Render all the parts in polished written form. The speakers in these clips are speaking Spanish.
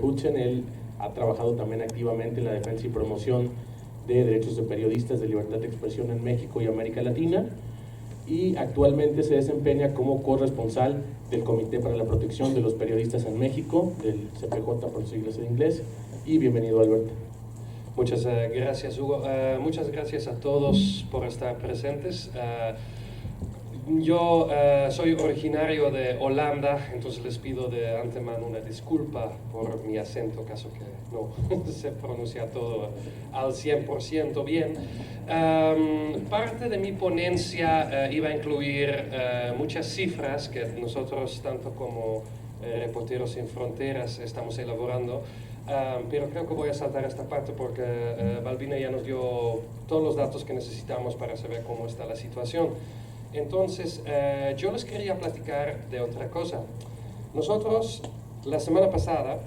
escuchen, él ha trabajado también activamente en la defensa y promoción de derechos de periodistas, de libertad de expresión en México y América Latina, y actualmente se desempeña como corresponsal del Comité para la Protección de los Periodistas en México, del CPJ por sus siglas en inglés. Y bienvenido, Alberto. Muchas gracias, Hugo. Muchas gracias a todos por estar presentes. Yo soy originario de Holanda, entonces les pido de antemano una disculpa por mi acento, caso que no se pronuncia todo al 100% bien. Parte de mi ponencia iba a incluir muchas cifras que nosotros, tanto como Reporteros Sin Fronteras, estamos elaborando. Pero creo que voy a saltar esta parte porque Balbina ya nos dio todos los datos que necesitamos para saber cómo está la situación. Entonces, yo les quería platicar de otra cosa. Nosotros, la semana pasada,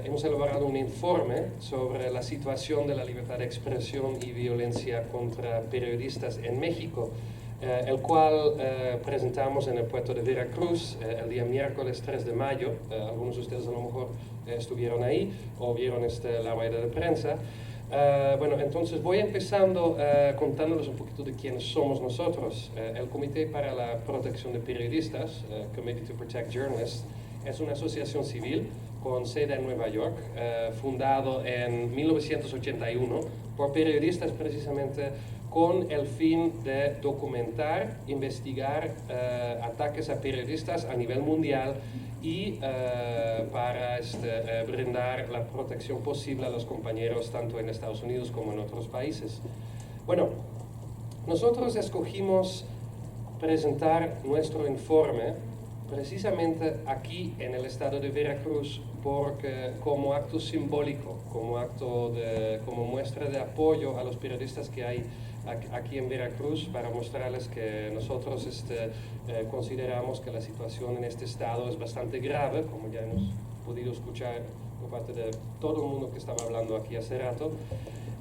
hemos elaborado un informe sobre la situación de la libertad de expresión y violencia contra periodistas en México, el cual presentamos en el puerto de Veracruz el día miércoles 3 de mayo. Algunos de ustedes a lo mejor estuvieron ahí o vieron la rueda de prensa. Bueno, entonces voy empezando contándoles un poquito de quiénes somos nosotros. El Comité para la Protección de Periodistas, Committee to Protect Journalists, es una asociación civil con sede en Nueva York, fundado en 1981 por periodistas precisamente con el fin de documentar, investigar ataques a periodistas a nivel mundial y para brindar la protección posible a los compañeros tanto en Estados Unidos como en otros países. Bueno, nosotros escogimos presentar nuestro informe precisamente aquí en el estado de Veracruz porque como acto simbólico, como muestra de apoyo a los periodistas que hay aquí en Veracruz, para mostrarles que nosotros consideramos que la situación en este estado es bastante grave, como ya hemos podido escuchar por parte de todo el mundo que estaba hablando aquí hace rato.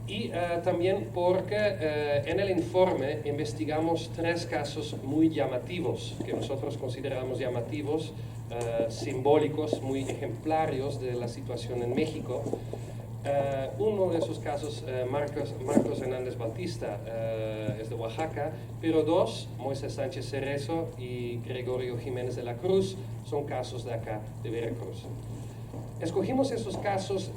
Y también porque en el informe investigamos 3 casos muy llamativos, que nosotros consideramos llamativos, simbólicos, muy ejemplarios de la situación en México. Uno de esos casos, Marcos Hernández Bautista, es de Oaxaca, pero 2, Moisés Sánchez Cerezo y Gregorio Jiménez de la Cruz, son casos de acá, de Veracruz. Escogimos esos casos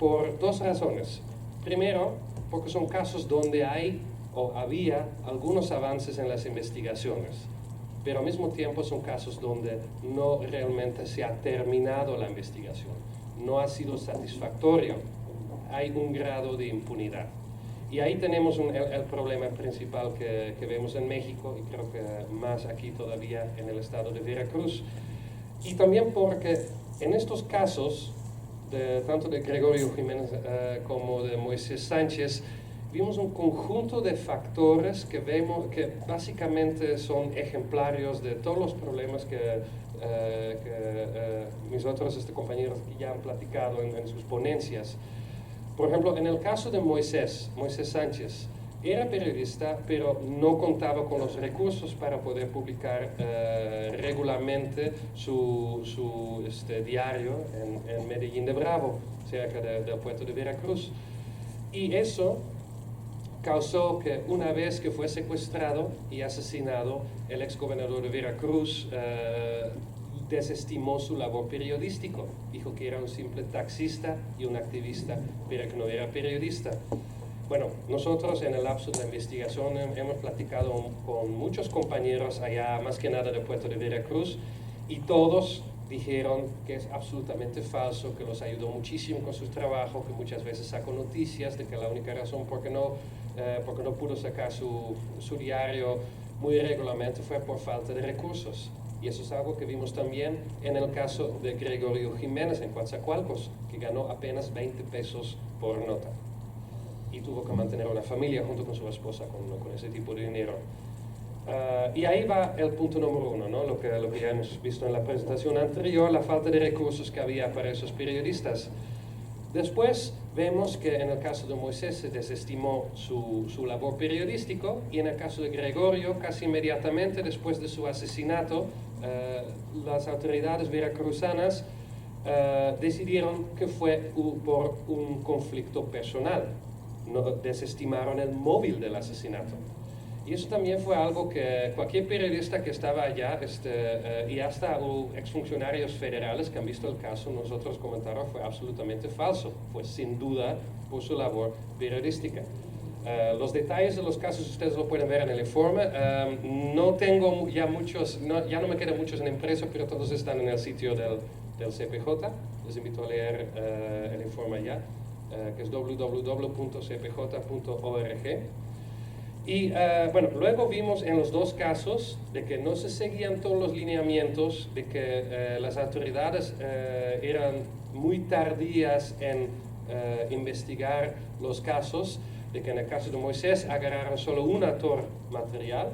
por 2 razones. Primero, porque son casos donde hay o había algunos avances en las investigaciones, pero al mismo tiempo son casos donde no realmente se ha terminado la investigación, no ha sido satisfactorio, hay un grado de impunidad. Y ahí tenemos el problema principal que vemos en México y creo que más aquí todavía en el estado de Veracruz. Y también porque en estos casos, tanto de Gregorio Jiménez como de Moisés Sánchez, vimos un conjunto de factores que vemos que básicamente son ejemplarios de todos los problemas que mis otros compañeros ya han platicado en sus ponencias. Por ejemplo, en el caso de Moisés Sánchez, era periodista, pero no contaba con los recursos para poder publicar regularmente su diario en Medellín de Bravo, cerca del puerto de Veracruz. Y eso causó que una vez que fue secuestrado y asesinado, el exgobernador de Veracruz desestimó su labor periodístico. Dijo que era un simple taxista y un activista, pero que no era periodista. Bueno, nosotros en el lapso de la investigación hemos platicado con muchos compañeros allá, más que nada del puerto de Veracruz, y todos dijeron que es absolutamente falso, que los ayudó muchísimo con su trabajo, que muchas veces sacó noticias de que la única razón porque no pudo sacar su diario muy regularmente fue por falta de recursos. Y eso es algo que vimos también en el caso de Gregorio Jiménez en Coatzacoalcos, que ganó apenas 20 pesos por nota. Y tuvo que mantener una familia junto con su esposa con ese tipo de dinero. Y ahí va el punto número 1, ¿no? Lo que ya hemos visto en la presentación anterior, la falta de recursos que había para esos periodistas. Después vemos que en el caso de Moisés se desestimó su labor periodístico, y en el caso de Gregorio, casi inmediatamente después de su asesinato, las autoridades veracruzanas decidieron que fue por un conflicto personal. No, desestimaron el móvil del asesinato. Y eso también fue algo que cualquier periodista que estaba allá, y hasta exfuncionarios federales que han visto el caso, nosotros comentaron fue absolutamente falso. Fue sin duda por su labor periodística. Los detalles de los casos ustedes lo pueden ver en el informe. No tengo ya muchos, ya no me quedan muchos en impreso, pero todos están en el sitio del CPJ. Les invito a leer el informe ya, que es www.cpj.org. Y bueno, luego vimos en los dos casos de que no se seguían todos los lineamientos, de que las autoridades eran muy tardías en investigar los casos, de que en el caso de Moisés agarraron solo un autor material,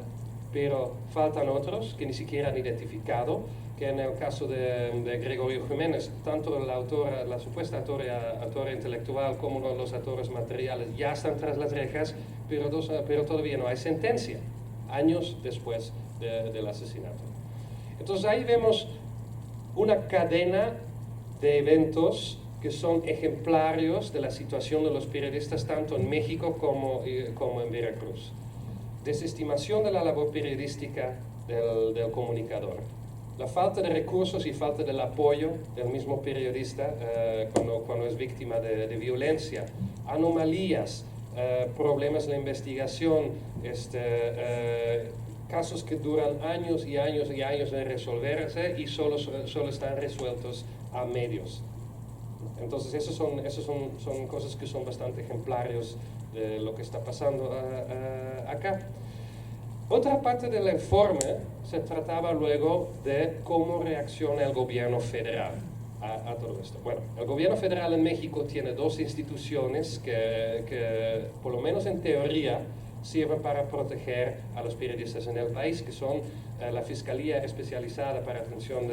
pero faltan otros que ni siquiera han identificado, que en el caso de Gregorio Jiménez, tanto la supuesta autora intelectual como los autores materiales ya están tras las rejas, pero todavía no hay sentencia, años después del asesinato. Entonces ahí vemos una cadena de eventos que son ejemplarios de la situación de los periodistas tanto en México como en Veracruz. Desestimación de la labor periodística del comunicador. La falta de recursos y falta del apoyo del mismo periodista cuando es víctima de violencia. Anomalías, problemas en la investigación, casos que duran años y años y años en resolverse y solo están resueltos a medios. Entonces esas son cosas que son bastante ejemplarios de lo que está pasando acá. Otra parte del informe se trataba luego de cómo reacciona el gobierno federal a todo esto. Bueno, el gobierno federal en México tiene dos instituciones que por lo menos en teoría, sirven para proteger a los periodistas en el país, que son la Fiscalía Especializada para Atención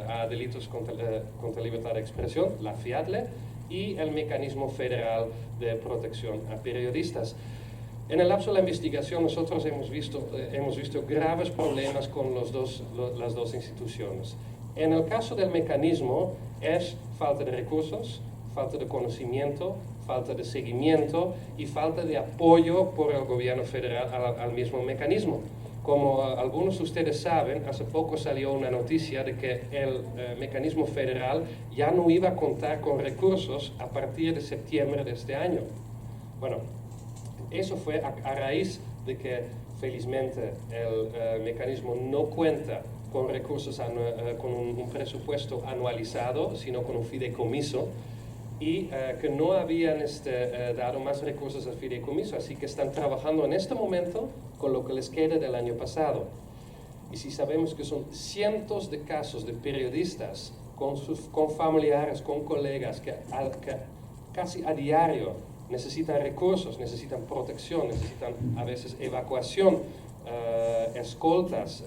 a Delitos contra Libertad de Expresión, la FIATLE, y el Mecanismo Federal de Protección a Periodistas. En el lapso de la investigación nosotros hemos visto graves problemas con las dos instituciones. En el caso del mecanismo es falta de recursos, falta de conocimiento, falta de seguimiento y falta de apoyo por el gobierno federal al mismo mecanismo. Como algunos de ustedes saben, hace poco salió una noticia de que el mecanismo federal ya no iba a contar con recursos a partir de septiembre de este año. Bueno, eso fue a raíz de que felizmente el mecanismo no cuenta con recursos, con un presupuesto anualizado, sino con un fideicomiso, y que no habían dado más recursos al fideicomiso, así que están trabajando en este momento con lo que les queda del año pasado. Y si sabemos que son cientos de casos de periodistas con familiares, con colegas que casi a diario necesitan recursos, necesitan protección, necesitan a veces evacuación, escoltas,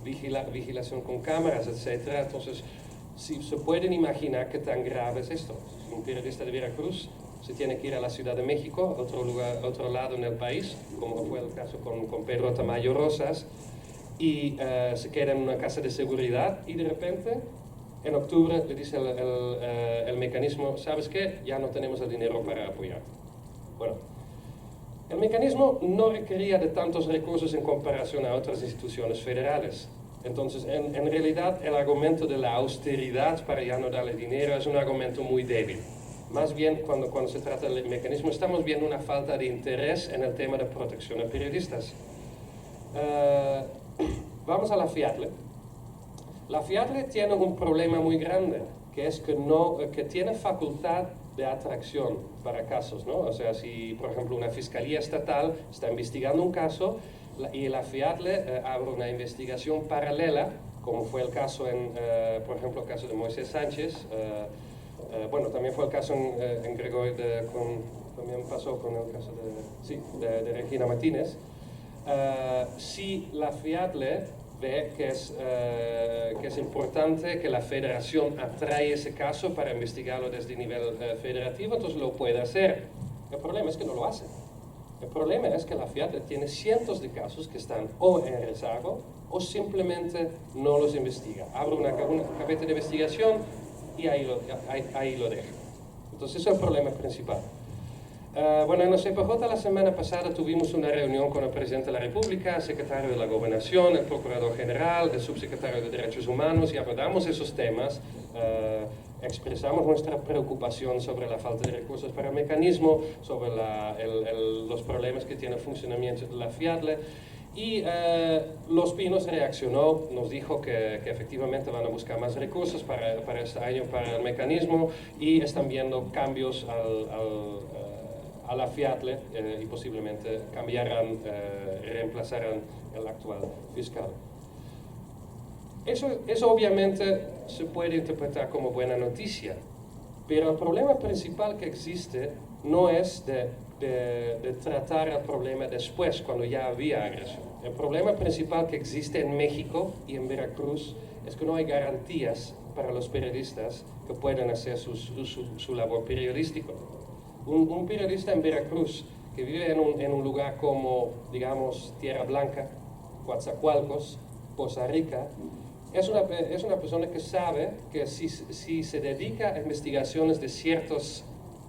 vigilación con cámaras, etc. Entonces, si se pueden imaginar qué tan grave es esto. Un periodista de Veracruz se tiene que ir a la Ciudad de México, otro lado en el país, como fue el caso con Pedro Tamayo Rosas, y se queda en una casa de seguridad y de repente, en octubre, le dice el mecanismo, ¿sabes qué? Ya no tenemos el dinero para apoyar. Bueno, el mecanismo no requería de tantos recursos en comparación a otras instituciones federales. Entonces, en realidad, el argumento de la austeridad para ya no darle dinero es un argumento muy débil. Más bien, cuando se trata del mecanismo, estamos viendo una falta de interés en el tema de protección a periodistas. Vamos a la FIATLE. La FIATLE tiene un problema muy grande, que es que tiene facultad de atracción para casos, ¿no? O sea, si, por ejemplo, una fiscalía estatal está investigando un caso, y la FIATLE abre una investigación paralela, como fue el caso por ejemplo, el caso de Moisés Sánchez, bueno, también fue el caso en Gregorio, también pasó con el caso de Regina Martínez. Si la FIATLE ve que es importante que la federación atrae ese caso para investigarlo desde el nivel federativo, entonces lo puede hacer. El problema es que no lo hace. El problema es que la Fiat tiene cientos de casos que están o en rezago o simplemente no los investiga. Abre una carpeta de investigación y ahí lo deja. Entonces, ese es el problema principal. Bueno, en la CPJ la semana pasada tuvimos una reunión con el presidente de la República, el secretario de la Gobernación, el procurador general, el subsecretario de Derechos Humanos, y abordamos esos temas. Expresamos nuestra preocupación sobre la falta de recursos para el mecanismo, sobre los problemas que tiene el funcionamiento de la Fiat. Y Los Pinos reaccionó, nos dijo que efectivamente van a buscar más recursos para este año para el mecanismo y están viendo cambios a la Fiat y posiblemente cambiarán, reemplazarán el actual fiscal. Eso obviamente se puede interpretar como buena noticia, pero el problema principal que existe no es de tratar el problema después, cuando ya había agresión. El problema principal que existe en México y en Veracruz es que no hay garantías para los periodistas que puedan hacer su labor periodística. Un periodista en Veracruz que vive en un lugar como, digamos, Tierra Blanca, Coatzacoalcos, Poza Rica, es una persona que sabe que si se dedica a investigaciones de ciertos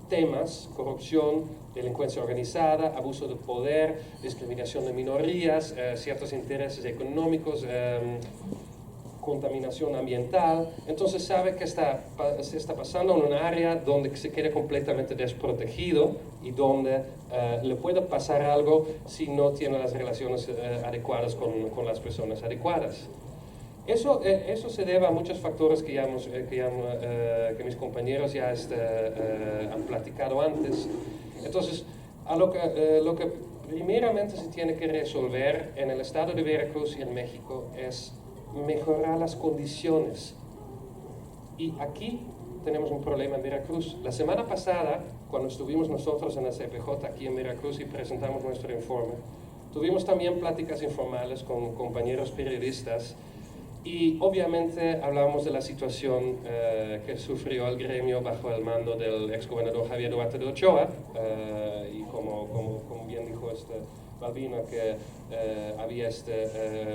temas, corrupción, delincuencia organizada, abuso de poder, discriminación de minorías, ciertos intereses económicos, contaminación ambiental, entonces sabe que se está pasando en un área donde se queda completamente desprotegido y donde le puede pasar algo si no tiene las relaciones adecuadas con las personas adecuadas. Eso se debe a muchos factores que mis compañeros ya han platicado antes. Entonces, lo que primeramente se tiene que resolver en el estado de Veracruz y en México es mejorar las condiciones. Y aquí tenemos un problema en Veracruz. La semana pasada, cuando estuvimos nosotros en la CPJ aquí en Veracruz y presentamos nuestro informe, tuvimos también pláticas informales con compañeros periodistas. Y obviamente hablamos de la situación que sufrió el gremio bajo el mando del exgobernador Javier Duarte de Ochoa, y como bien dijo Balbino, que había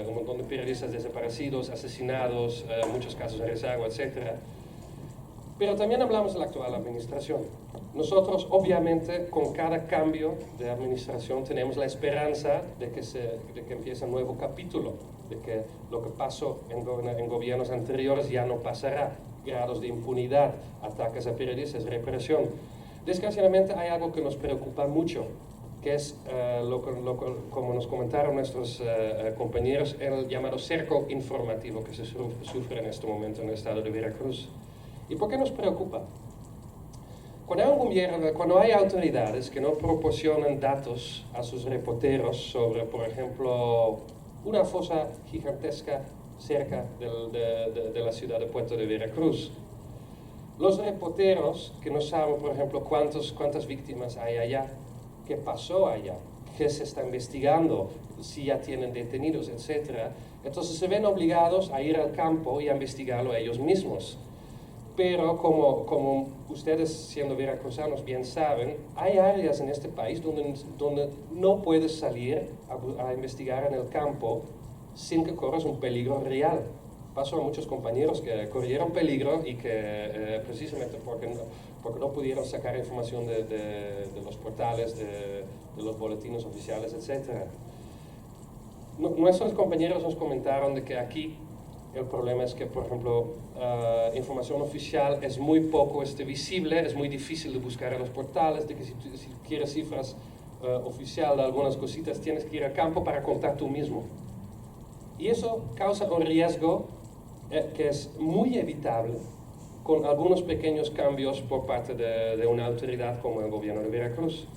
un montón de periodistas desaparecidos, asesinados, muchos casos de rezago, etc. Pero también hablamos de la actual administración. Nosotros, obviamente, con cada cambio de administración tenemos la esperanza de que empiece un nuevo capítulo, de que lo que pasó en gobiernos anteriores ya no pasará, grados de impunidad, ataques a periodistas, represión. Desgraciadamente hay algo que nos preocupa mucho, que es, como nos comentaron nuestros compañeros, el llamado cerco informativo que se sufre en este momento en el estado de Veracruz. ¿Y por qué nos preocupa? Cuando hay autoridades que no proporcionan datos a sus reporteros sobre, por ejemplo, una fosa gigantesca cerca de la ciudad de Puerto de Veracruz, los reporteros que no saben, por ejemplo, cuántas víctimas hay allá, qué pasó allá, qué se está investigando, si ya tienen detenidos, etc., entonces se ven obligados a ir al campo y a investigarlo ellos mismos. Pero como ustedes, siendo veracruzanos, bien saben, hay áreas en este país donde no puedes salir a investigar en el campo sin que corras un peligro real. Pasó a muchos compañeros que corrieron peligro y que precisamente porque no pudieron sacar información de los portales, de los boletines oficiales, etc. Nuestros compañeros nos comentaron de que aquí el problema es que, por ejemplo, información oficial es muy poco visible, es muy difícil de buscar en los portales, de que si quieres cifras oficiales de algunas cositas tienes que ir al campo para contar tú mismo. Y eso causa un riesgo que es muy evitable con algunos pequeños cambios por parte de una autoridad como el gobierno de Veracruz.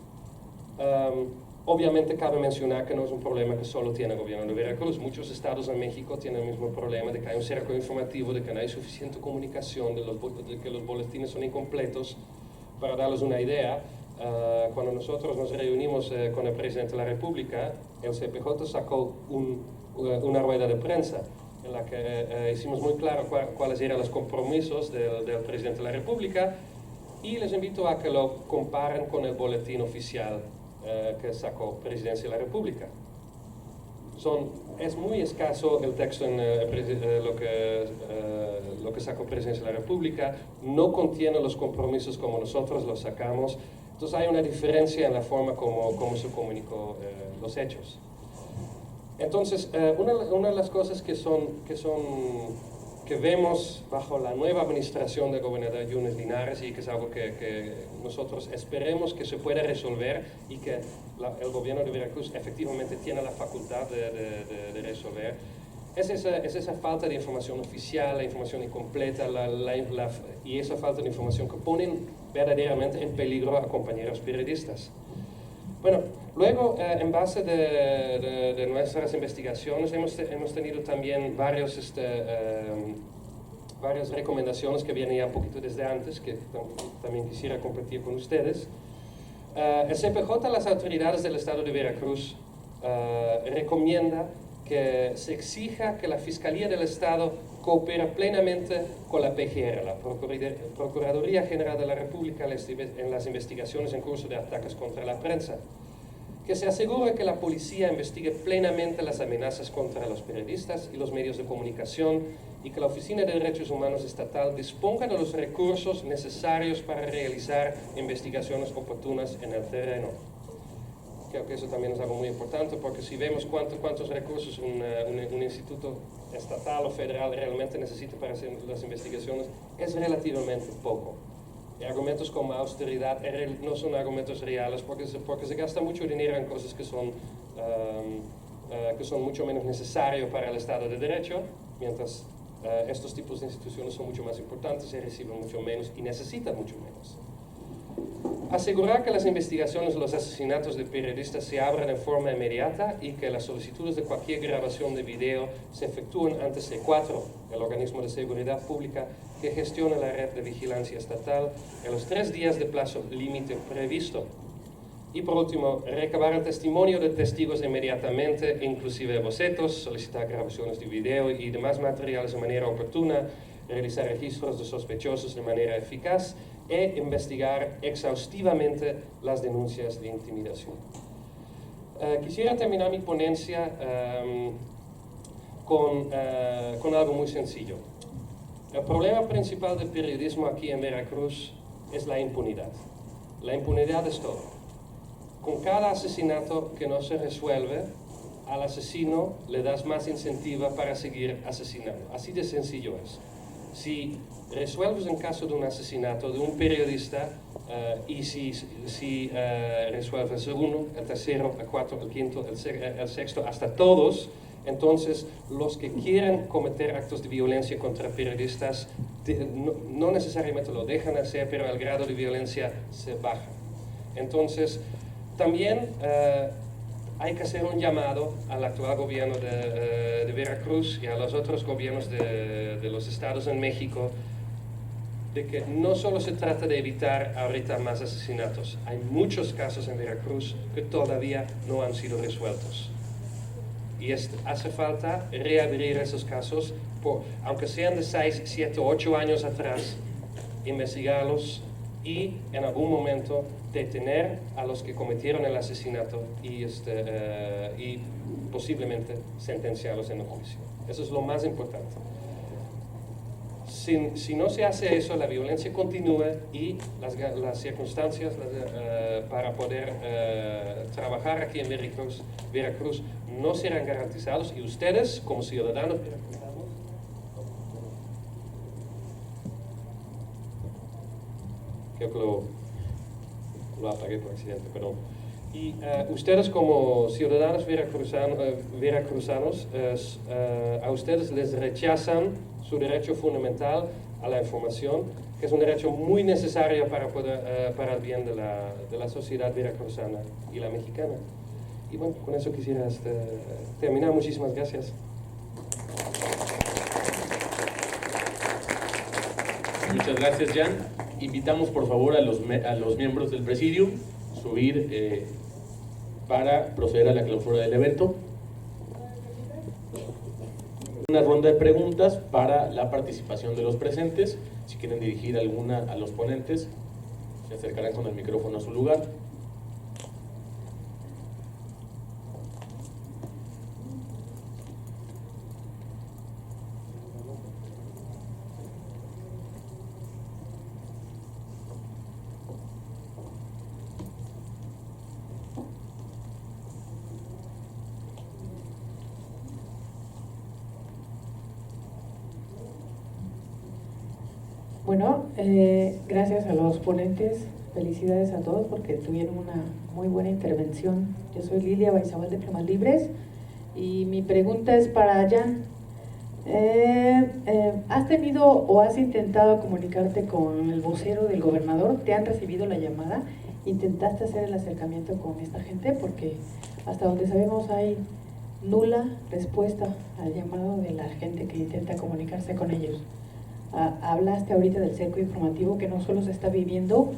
Obviamente cabe mencionar que no es un problema que solo tiene el gobierno de Veracruz. Muchos estados en México tienen el mismo problema de que hay un cerco informativo, de que no hay suficiente comunicación, de que los boletines son incompletos. Para darles una idea, cuando nosotros nos reunimos con el presidente de la República, el CPJ sacó una rueda de prensa en la que hicimos muy claro cuáles eran los compromisos del presidente de la República, y les invito a que lo comparen con el boletín oficial que sacó Presidencia de la República. Es muy escaso el texto en lo que sacó Presidencia de la República, no contiene los compromisos como nosotros los sacamos, entonces hay una diferencia en la forma como se comunicó los hechos. Entonces, una de las cosas que vemos bajo la nueva administración del gobernador Yunes Linares y que es algo que nosotros esperemos que se pueda resolver y que el gobierno de Veracruz efectivamente tiene la facultad de resolver, es esa falta de información oficial, la información incompleta y esa falta de información que ponen verdaderamente en peligro a compañeros periodistas. Bueno, luego, en base de nuestras investigaciones, hemos tenido también varias recomendaciones que vienen ya un poquito desde antes, que también quisiera compartir con ustedes. El CPJ, las autoridades del Estado de Veracruz, recomienda que se exija que la Fiscalía del Estado coopere plenamente con la PGR, la Procuraduría General de la República, en las investigaciones en curso de ataques contra la prensa. Que se asegure que la policía investigue plenamente las amenazas contra los periodistas y los medios de comunicación y que la Oficina de Derechos Humanos Estatal disponga de los recursos necesarios para realizar investigaciones oportunas en el terreno. Creo que eso también es algo muy importante, porque si vemos cuántos recursos un instituto estatal o federal realmente necesita para hacer las investigaciones, es relativamente poco. Y argumentos como austeridad no son argumentos reales, porque se gasta mucho dinero en cosas que son mucho menos necesarias para el Estado de Derecho, mientras estos tipos de instituciones son mucho más importantes y reciben mucho menos y necesitan mucho menos. Asegurar que las investigaciones de los asesinatos de periodistas se abran en forma inmediata y que las solicitudes de cualquier grabación de video se efectúen ante C4, el organismo de seguridad pública que gestiona la red de vigilancia estatal, en los 3 días de plazo límite previsto. Y por último, recabar el testimonio de testigos inmediatamente, inclusive bocetos, solicitar grabaciones de video y demás materiales de manera oportuna, realizar registros de sospechosos de manera eficaz e investigar exhaustivamente las denuncias de intimidación. Quisiera terminar mi ponencia con algo muy sencillo. El problema principal del periodismo aquí en Veracruz es la impunidad. La impunidad es todo. Con cada asesinato que no se resuelve, al asesino le das más incentiva para seguir asesinando. Así de sencillo es. Si resuelves un caso de un asesinato de un periodista y si resuelves el 1, el tercero, el 4, el quinto, el sexto, hasta todos, entonces los que quieren cometer actos de violencia contra periodistas no necesariamente lo dejan hacer, pero el grado de violencia se baja. Entonces, también hay que hacer un llamado al actual gobierno de Veracruz y a los otros gobiernos de los estados en México, de que no solo se trata de evitar ahorita más asesinatos, hay muchos casos en Veracruz que todavía no han sido resueltos. Y hace falta reabrir esos casos, aunque sean de 6, 7, 8 años atrás, investigarlos y en algún momento detener a los que cometieron el asesinato y posiblemente sentenciarlos en el juicio. Eso es lo más importante. Si no se hace eso, la violencia continúa y las circunstancias para poder trabajar aquí en Veracruz no serán garantizados, y ustedes como ciudadanos veracruzanos, creo que lo apagué por accidente, perdón. Y ustedes como ciudadanos veracruzanos, a ustedes les rechazan su derecho fundamental a la información, que es un derecho muy necesario para el bien de la sociedad veracruzana y la mexicana. Y bueno, con eso quisiera terminar. Muchísimas gracias. Muchas gracias, Jan. Invitamos por favor a los miembros del presidium a subir para proceder a la clausura del evento. Una ronda de preguntas para la participación de los presentes. Si quieren dirigir alguna a los ponentes, se acercarán con el micrófono a su lugar. Bueno, gracias a los ponentes, felicidades a todos porque tuvieron una muy buena intervención. Yo soy Lilia Baizabal de Plumas Libres y mi pregunta es para Jan. ¿Has tenido o has intentado comunicarte con el vocero del gobernador? ¿Te han recibido la llamada? ¿Intentaste hacer el acercamiento con esta gente? Porque hasta donde sabemos hay nula respuesta al llamado de la gente que intenta comunicarse con ellos. Hablaste ahorita del cerco informativo que no solo se está viviendo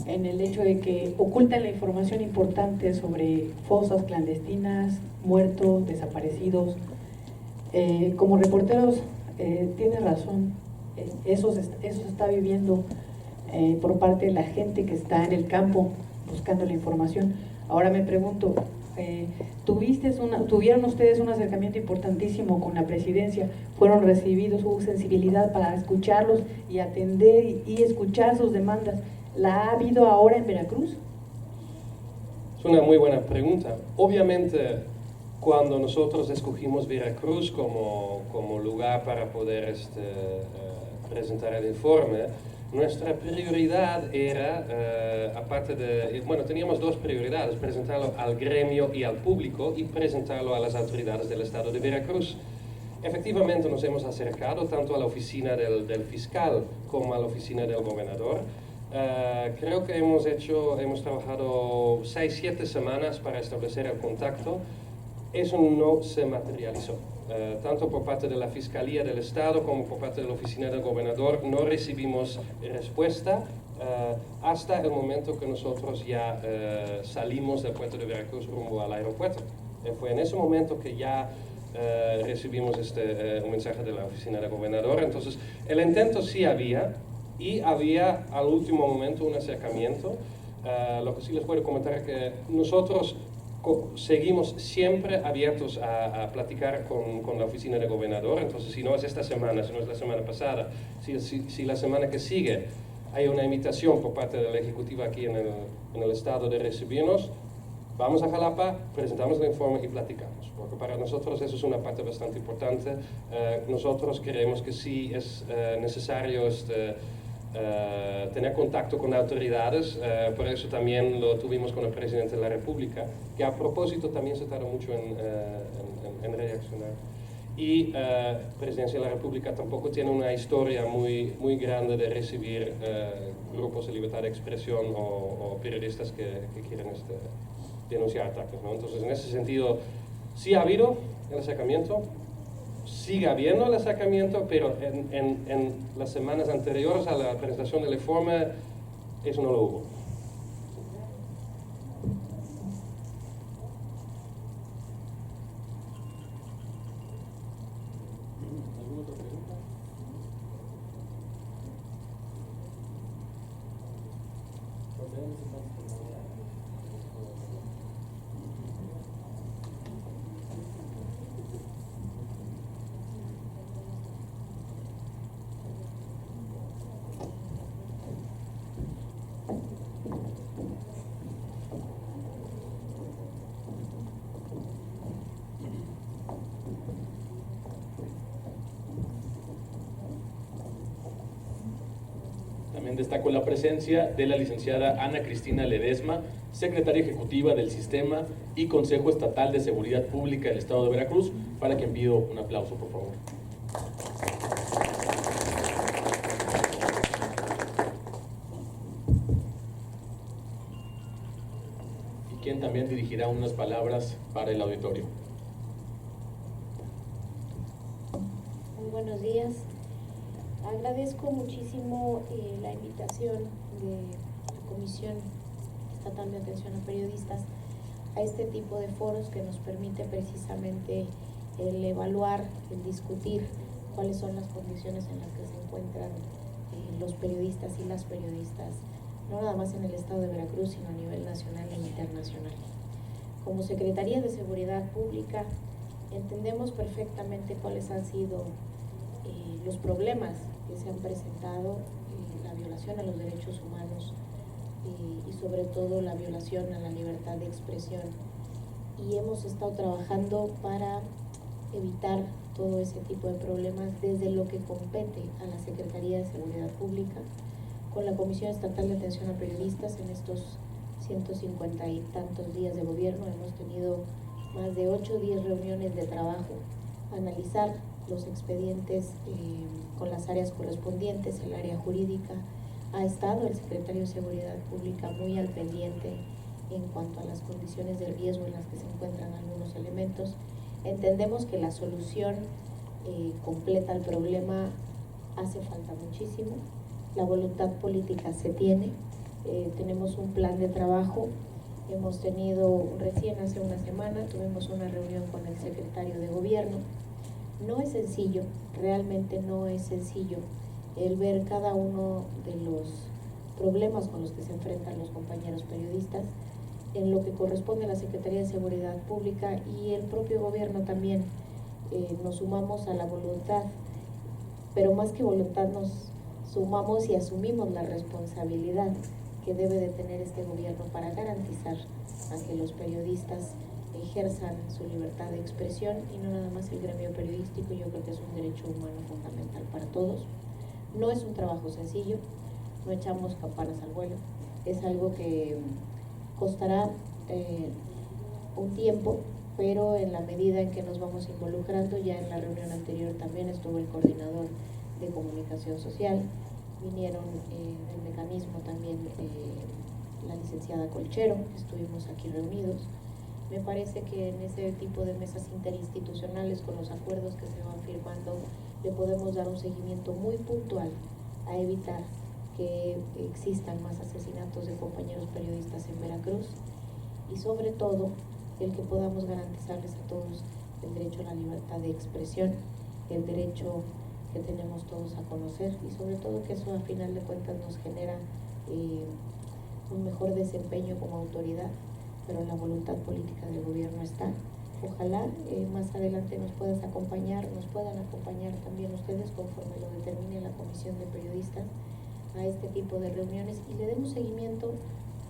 en el hecho de que ocultan la información importante sobre fosas clandestinas, muertos, desaparecidos. Como reporteros, tienes razón, eso se está viviendo por parte de la gente que está en el campo buscando la información. Ahora me pregunto, tuvieron ustedes un acercamiento importantísimo con la presidencia, fueron recibidos, hubo sensibilidad para escucharlos y atender y escuchar sus demandas. ¿La ha habido ahora en Veracruz? Es una muy buena pregunta. Obviamente, cuando nosotros escogimos Veracruz como lugar para poder presentar el informe, nuestra prioridad era, teníamos dos prioridades: presentarlo al gremio y al público y presentarlo a las autoridades del estado de Veracruz. Efectivamente nos hemos acercado tanto a la oficina del fiscal como a la oficina del gobernador. Creo que hemos trabajado 6-7 semanas para establecer el contacto. Eso no se materializó. Tanto por parte de la Fiscalía del Estado como por parte de la Oficina del Gobernador no recibimos respuesta hasta el momento que nosotros ya salimos del puerto de Veracruz rumbo al aeropuerto. Fue en ese momento que ya recibimos un mensaje de la Oficina del Gobernador. Entonces, el intento sí había, y había al último momento un acercamiento. Lo que sí les puedo comentar es que nosotros seguimos siempre abiertos a platicar con la oficina del gobernador. Entonces, si no es esta semana, si no es la semana pasada, si la semana que sigue hay una invitación por parte de la ejecutiva aquí en el estado de recibirnos, vamos a Jalapa, presentamos el informe y platicamos, porque para nosotros eso es una parte bastante importante. Nosotros creemos que sí es necesario tener contacto con autoridades, por eso también lo tuvimos con el presidente de la República, que a propósito también se tardó mucho en reaccionar. Y Presidencia de la República tampoco tiene una historia muy grande de recibir grupos de libertad de expresión o periodistas que quieren denunciar ataques, ¿no? Entonces, en ese sentido, sí ha habido el acercamiento, sigue habiendo el acercamiento, pero en las semanas anteriores a la presentación del informe, eso no lo hubo. ¿Alguna otra pregunta? También destaco la presencia de la licenciada Ana Cristina Ledesma, secretaria ejecutiva del Sistema y Consejo Estatal de Seguridad Pública del Estado de Veracruz, para quien pido un aplauso, por favor. Y quien también dirigirá unas palabras para el auditorio. Muy buenos días. Agradezco muchísimo la invitación de la Comisión Estatal de Atención a Periodistas a este tipo de foros que nos permite precisamente el evaluar, el discutir cuáles son las condiciones en las que se encuentran los periodistas y las periodistas, no nada más en el estado de Veracruz, sino a nivel nacional e internacional. Como Secretaría de Seguridad Pública entendemos perfectamente cuáles han sido los problemas que se han presentado, la violación a los derechos humanos y sobre todo la violación a la libertad de expresión. Y hemos estado trabajando para evitar todo ese tipo de problemas desde lo que compete a la Secretaría de Seguridad Pública. Con la Comisión Estatal de Atención a Periodistas, en estos 150 y tantos días de gobierno hemos tenido más de 8 o 10 reuniones de trabajo, analizar los expedientes con las áreas correspondientes, el área jurídica. Ha estado el secretario de Seguridad Pública muy al pendiente en cuanto a las condiciones de riesgo en las que se encuentran algunos elementos. Entendemos que la solución completa al problema hace falta muchísimo. La voluntad política se tiene, tenemos un plan de trabajo. Hemos tenido, recién hace una semana, tuvimos una reunión con el secretario de Gobierno. No es sencillo, realmente no es sencillo el ver cada uno de los problemas con los que se enfrentan los compañeros periodistas en lo que corresponde a la Secretaría de Seguridad Pública y el propio gobierno también. Nos sumamos a la voluntad, pero más que voluntad nos sumamos y asumimos la responsabilidad que debe de tener este gobierno para garantizar a que los periodistas ejerzan su libertad de expresión y no nada más el gremio periodístico. Yo creo que es un derecho humano fundamental para todos. No es un trabajo sencillo, no echamos campanas al vuelo, es algo que costará un tiempo, pero en la medida en que nos vamos involucrando, ya en la reunión anterior también estuvo el coordinador de comunicación social, vinieron del mecanismo también la licenciada Colchero, estuvimos aquí reunidos. Me parece que en ese tipo de mesas interinstitucionales, con los acuerdos que se van firmando, le podemos dar un seguimiento muy puntual a evitar que existan más asesinatos de compañeros periodistas en Veracruz y sobre todo el que podamos garantizarles a todos el derecho a la libertad de expresión, el derecho que tenemos todos a conocer y sobre todo que eso a final de cuentas nos genera un mejor desempeño como autoridad, pero la voluntad política del gobierno está. Ojalá más adelante nos puedan acompañar también ustedes conforme lo determine la Comisión de Periodistas a este tipo de reuniones y le demos seguimiento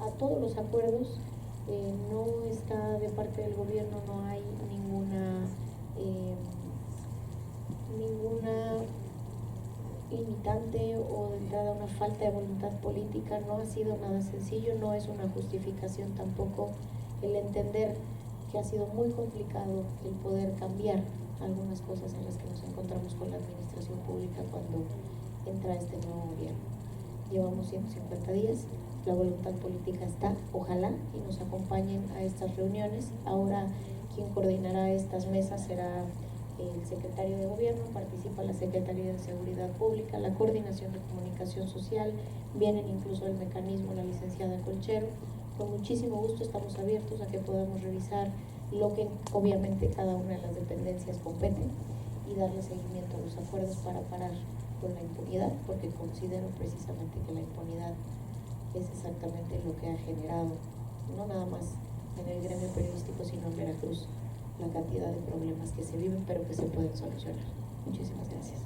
a todos los acuerdos. No está de parte del gobierno, no hay ninguna limitante o de entrada una falta de voluntad política. No ha sido nada sencillo, no es una justificación tampoco el entender que ha sido muy complicado el poder cambiar algunas cosas en las que nos encontramos con la administración pública cuando entra este nuevo gobierno. Llevamos 150 días, la voluntad política está, ojalá y nos acompañen a estas reuniones. Ahora quien coordinará estas mesas será el secretario de Gobierno, participa la Secretaría de Seguridad Pública, la Coordinación de Comunicación Social, vienen incluso el mecanismo, la licenciada Colchero. Con muchísimo gusto estamos abiertos a que podamos revisar lo que obviamente cada una de las dependencias compete y darle seguimiento a los acuerdos para parar con la impunidad, porque considero precisamente que la impunidad es exactamente lo que ha generado, no nada más en el gremio periodístico, sino en Veracruz, la cantidad de problemas que se viven, pero que se pueden solucionar. Muchísimas gracias.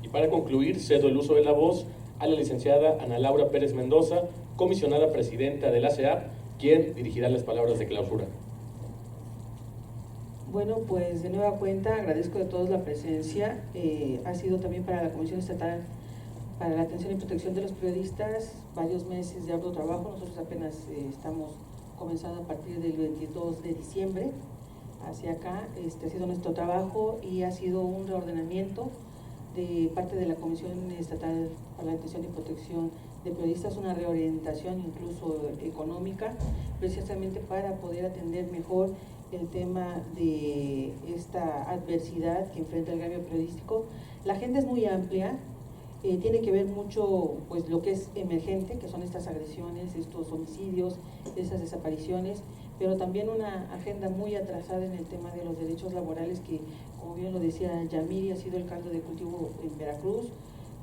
Y para concluir, cedo el uso de la voz a la licenciada Ana Laura Pérez Mendoza, comisionada presidenta de la CEAP, quien dirigirá las palabras de clausura. Bueno, pues de nueva cuenta agradezco de todos la presencia. Ha sido también para la Comisión Estatal para la Atención y Protección de los Periodistas varios meses de arduo trabajo. Nosotros apenas estamos comenzando a partir del 22 de diciembre hacia acá. Ha sido nuestro trabajo y ha sido un reordenamiento de parte de la Comisión Estatal para la Atención y Protección de Periodistas, una reorientación incluso económica, precisamente para poder atender mejor el tema de esta adversidad que enfrenta el gremio periodístico. La agenda es muy amplia, tiene que ver mucho pues lo que es emergente, que son estas agresiones, estos homicidios, esas desapariciones, pero también una agenda muy atrasada en el tema de los derechos laborales que, como bien lo decía Yamiri, ha sido el caldo de cultivo en Veracruz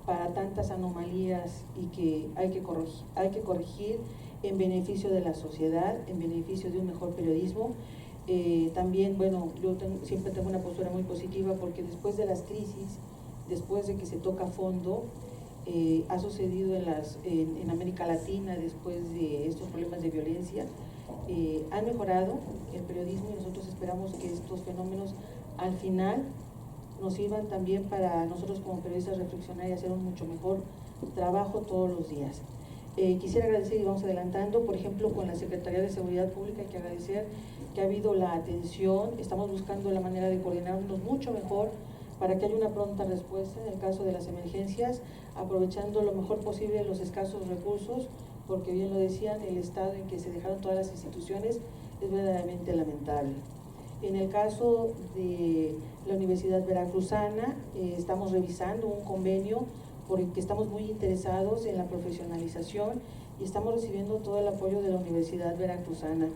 para tantas anomalías y que hay que corregir en beneficio de la sociedad, en beneficio de un mejor periodismo. También, bueno, yo siempre tengo una postura muy positiva porque después de las crisis, después de que se toca a fondo, ha sucedido en América Latina después de estos problemas de violencia. Ha mejorado el periodismo y nosotros esperamos que estos fenómenos al final nos sirvan también para nosotros como periodistas reflexionar y hacer un mucho mejor trabajo todos los días. Quisiera agradecer, y vamos adelantando, por ejemplo, con la Secretaría de Seguridad Pública, hay que agradecer que ha habido la atención, estamos buscando la manera de coordinarnos mucho mejor para que haya una pronta respuesta en el caso de las emergencias, aprovechando lo mejor posible los escasos recursos, porque bien lo decían, el estado en que se dejaron todas las instituciones es verdaderamente lamentable. En el caso de la Universidad Veracruzana, estamos revisando un convenio porque estamos muy interesados en la profesionalización y estamos recibiendo todo el apoyo de la Universidad Veracruzana.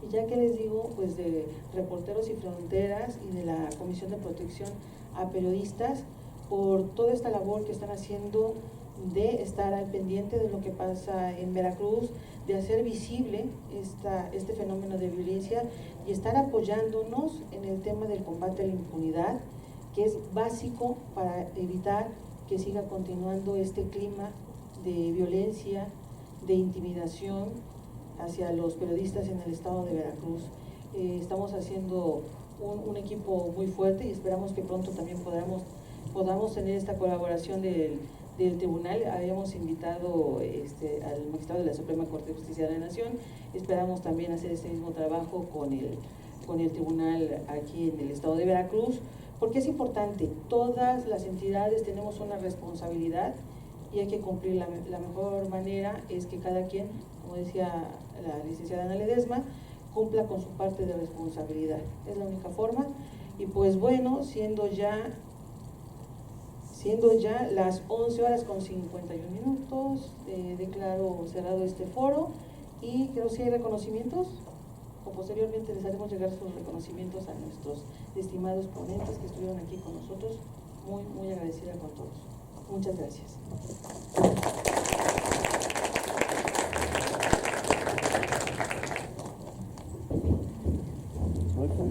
Y ya que les digo, pues de Reporteros Sin Fronteras y de la Comisión de Protección a Periodistas, por toda esta labor que están haciendo de estar al pendiente de lo que pasa en Veracruz, de hacer visible este fenómeno de violencia y estar apoyándonos en el tema del combate a la impunidad, que es básico para evitar que siga continuando este clima de violencia, de intimidación hacia los periodistas en el estado de Veracruz. Estamos haciendo un equipo muy fuerte y esperamos que pronto también podamos tener esta colaboración del tribunal. Habíamos invitado al magistrado de la Suprema Corte de Justicia de la Nación, esperamos también hacer este mismo trabajo con el tribunal aquí en el estado de Veracruz, porque es importante, todas las entidades tenemos una responsabilidad y hay que cumplir. La mejor manera es que cada quien, como decía la licenciada Ana Ledesma, cumpla con su parte de responsabilidad, es la única forma. Y pues bueno, siendo ya las 11:51, declaro cerrado este foro y creo que si hay reconocimientos, o posteriormente les haremos llegar sus reconocimientos a nuestros estimados ponentes que estuvieron aquí con nosotros. Muy, muy agradecida con todos. Muchas gracias. Aguanta.